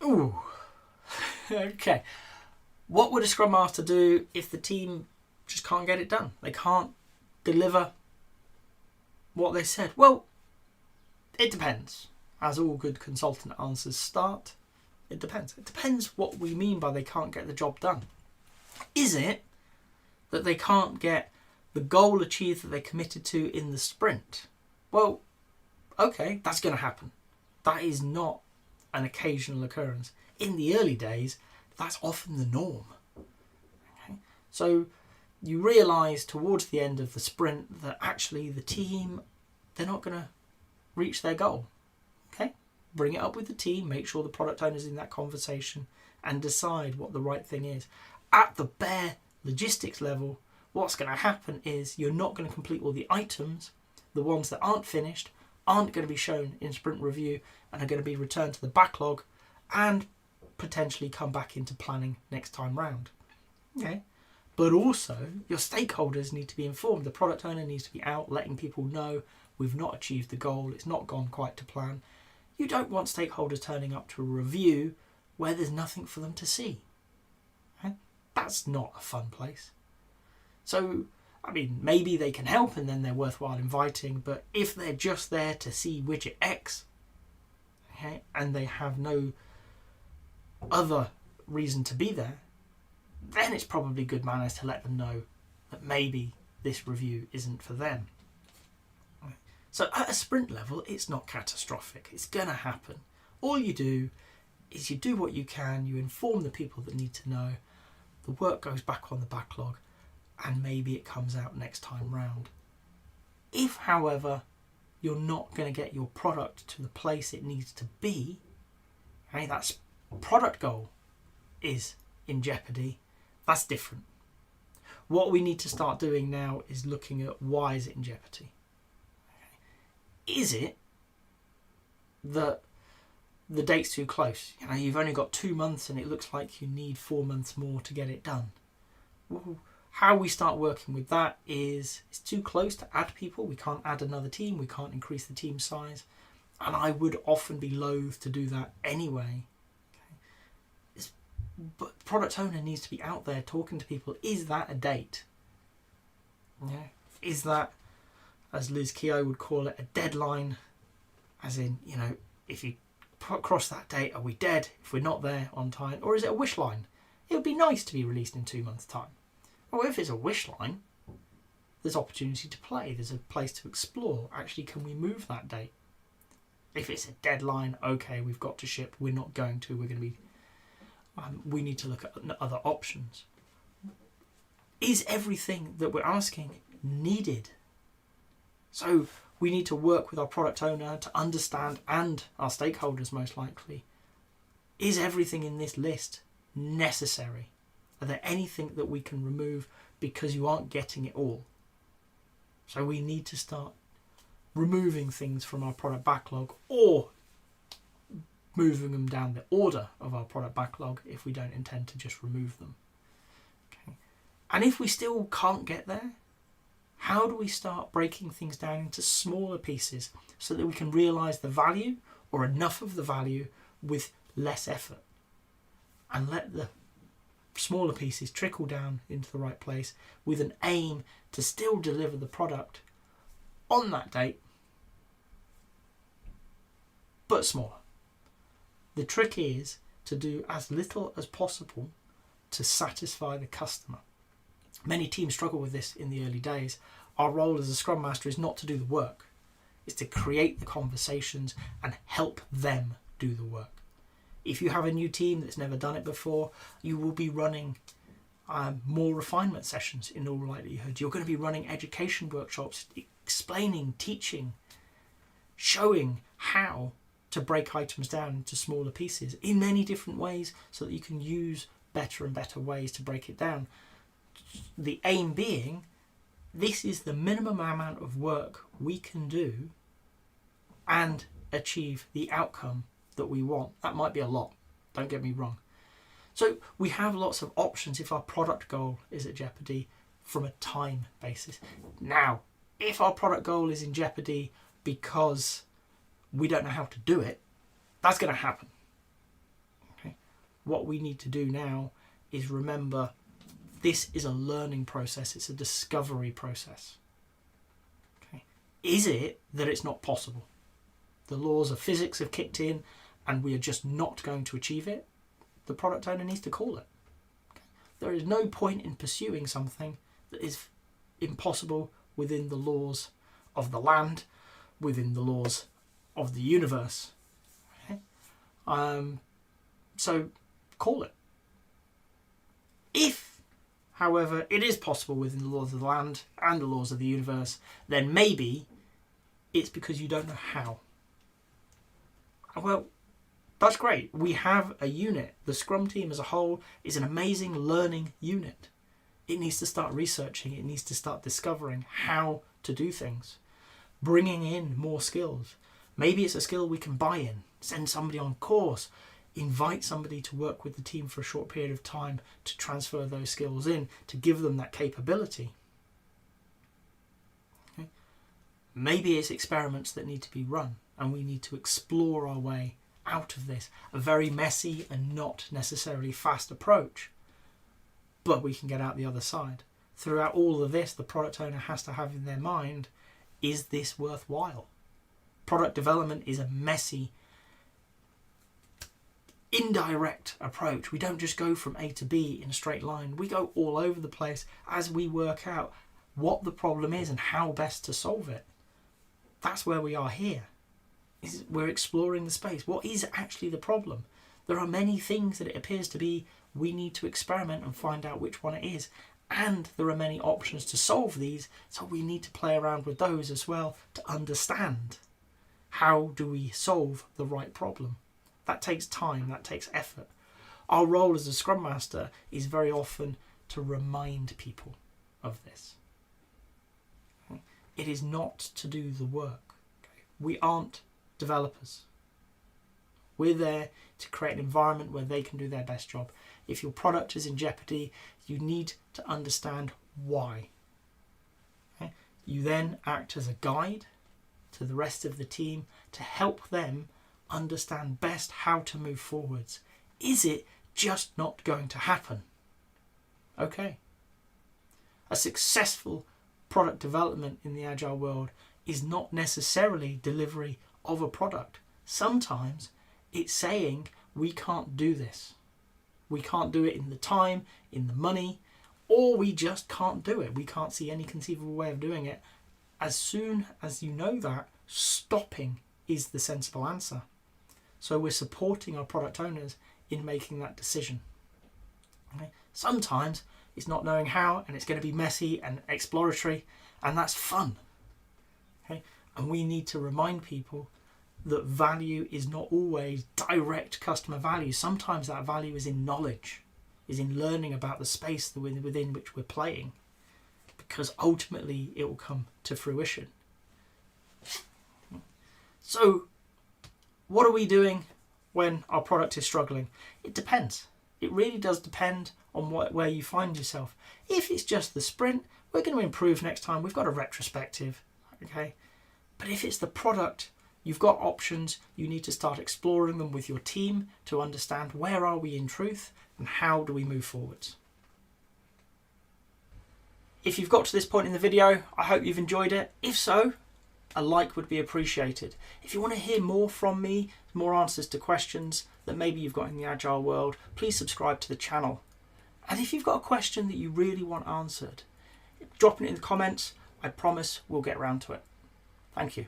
Ooh, okay. What would a Scrum Master do if the team just can't get it done? They can't deliver what they said. Well, it depends. As all good consultant answers start, it depends. It depends what we mean by they can't get the job done. Is it that they can't get the goal achieved that they committed to in the sprint? Well, okay, that's going to happen. That is not an occasional occurrence. In the early days, that's often the norm. Okay? So you realise towards the end of the sprint that actually the team, they're not going to reach their goal. Okay? Bring it up with the team, make sure the product owner's in that conversation and decide what the right thing is. At the bare logistics level, what's going to happen is you're not going to complete all the items. The ones that aren't finished aren't going to be shown in sprint review and are going to be returned to the backlog and potentially come back into planning next time round. Okay. But also, your stakeholders need to be informed. The product owner needs to be out letting people know we've not achieved the goal, it's not gone quite to plan. You don't want stakeholders turning up to a review where there's nothing for them to see. Okay? That's not a fun place. So, I mean, maybe they can help and then they're worthwhile inviting, but if they're just there to see widget X, okay, and they have no other reason to be there, then it's probably good manners to let them know that maybe this review isn't for them. So at a sprint level, it's not catastrophic. It's going to happen. All you do is you do what you can, you inform the people that need to know, the work goes back on the backlog, and maybe it comes out next time round. If, however, you're not going to get your product to the place it needs to be, okay, that product goal is in jeopardy, that's different. What we need to start doing now is looking at why is it in jeopardy. Okay. Is it that the date's too close? You know, you've only got 2 months and it looks like you need 4 months more to get it done. Well, how we start working with that is it's too close to add people. We can't add another team. We can't increase the team size. And I would often be loath to do that anyway. Okay. But product owner needs to be out there talking to people. Is that a date? Yeah. Is that, as Liz Keogh would call it, a deadline? As in, you know, if you cross that date, are we dead if we're not there on time? Or is it a wish line? It would be nice to be released in 2 months' time. Or if it's a wish line, there's opportunity to play. There's a place to explore. Actually, can we move that date? If it's a deadline, okay, we've got to ship. We're not going to. We're going to be. We need to look at other options. Is everything that we're asking needed? So we need to work with our product owner to understand, and our stakeholders most likely, is everything in this list necessary? Are there anything that we can remove because you aren't getting it all? So we need to start removing things from our product backlog or moving them down the order of our product backlog if we don't intend to just remove them. Okay. And if we still can't get there, how do we start breaking things down into smaller pieces so that we can realise the value or enough of the value with less effort, and let the smaller pieces trickle down into the right place with an aim to still deliver the product on that date, but smaller. The trick is to do as little as possible to satisfy the customer. Many teams struggle with this in the early days. Our role as a Scrum Master is not to do the work. It's to create the conversations and help them do the work. If you have a new team that's never done it before, you will be running more refinement sessions in all likelihood. You're going to be running education workshops, explaining, teaching, showing how to break items down into smaller pieces in many different ways so that you can use better and better ways to break it down. The aim being, this is the minimum amount of work we can do and achieve the outcome that we want. That might be a lot, don't get me wrong. So we have lots of options if our product goal is at jeopardy from a time basis. Now, if our product goal is in jeopardy because we don't know how to do it, that's going to happen. what we need to do now is remember this is a learning process. It's a discovery process. Okay. Is it that it's not possible? The laws of physics have kicked in and we are just not going to achieve it? The product owner needs to call it. Okay. There is no point in pursuing something that is impossible within the laws of the land, within the laws of the universe. Okay. So call it. If, however, it is possible within the laws of the land and the laws of the universe, then maybe it's because you don't know how. Well, that's great. We have a unit. The Scrum team as a whole is an amazing learning unit. It needs to start researching. It needs to start discovering how to do things. Bringing in more skills. Maybe it's a skill we can buy in. Send somebody on course. Invite somebody to work with the team for a short period of time to transfer those skills in, to give them that capability. Okay. Maybe it's experiments that need to be run and we need to explore our way out of this. A very messy and not necessarily fast approach, but we can get out the other side. Throughout all of this, the product owner has to have in their mind, is this worthwhile? Product development is a messy, indirect approach. We don't just go from A to B in a straight line. We go all over the place as we work out what the problem is and how best to solve it. That's where we are here. We're exploring the space. What is actually the problem? There are many things that it appears to be. We need to experiment and find out which one it is. And there are many options to solve these, so we need to play around with those as well to understand how do we solve the right problem. That takes time, that takes effort. Our role as a Scrum Master is very often to remind people of this. It is not to do the work. We aren't developers. We're there to create an environment where they can do their best job. If your product is in jeopardy, you need to understand why. Okay? You then act as a guide to the rest of the team to help them understand best how to move forwards. Is it just not going to happen? Okay. A successful product development in the Agile world is not necessarily delivery of a product. Sometimes it's saying we can't do this. We can't do it in the time, in the money, or we just can't do it. We can't see any conceivable way of doing it. As soon as you know that, stopping is the sensible answer. So we're supporting our product owners in making that decision. Okay? Sometimes it's not knowing how, and it's going to be messy and exploratory, and that's fun. Okay? And we need to remind people that value is not always direct customer value. Sometimes that value is in knowledge, is in learning about the space within which we're playing, because ultimately it will come to fruition. So what are we doing when our product is struggling? It depends. It really does depend on where you find yourself. If it's just the sprint, we're going to improve next time. We've got a retrospective, okay? But if it's the product, you've got options. You need to start exploring them with your team to understand where are we in truth and how do we move forwards. If you've got to this point in the video, I hope you've enjoyed it. If so, a like would be appreciated. If you want to hear more from me, more answers to questions that maybe you've got in the Agile world, please subscribe to the channel. And if you've got a question that you really want answered, drop it in the comments. I promise we'll get around to it. Thank you.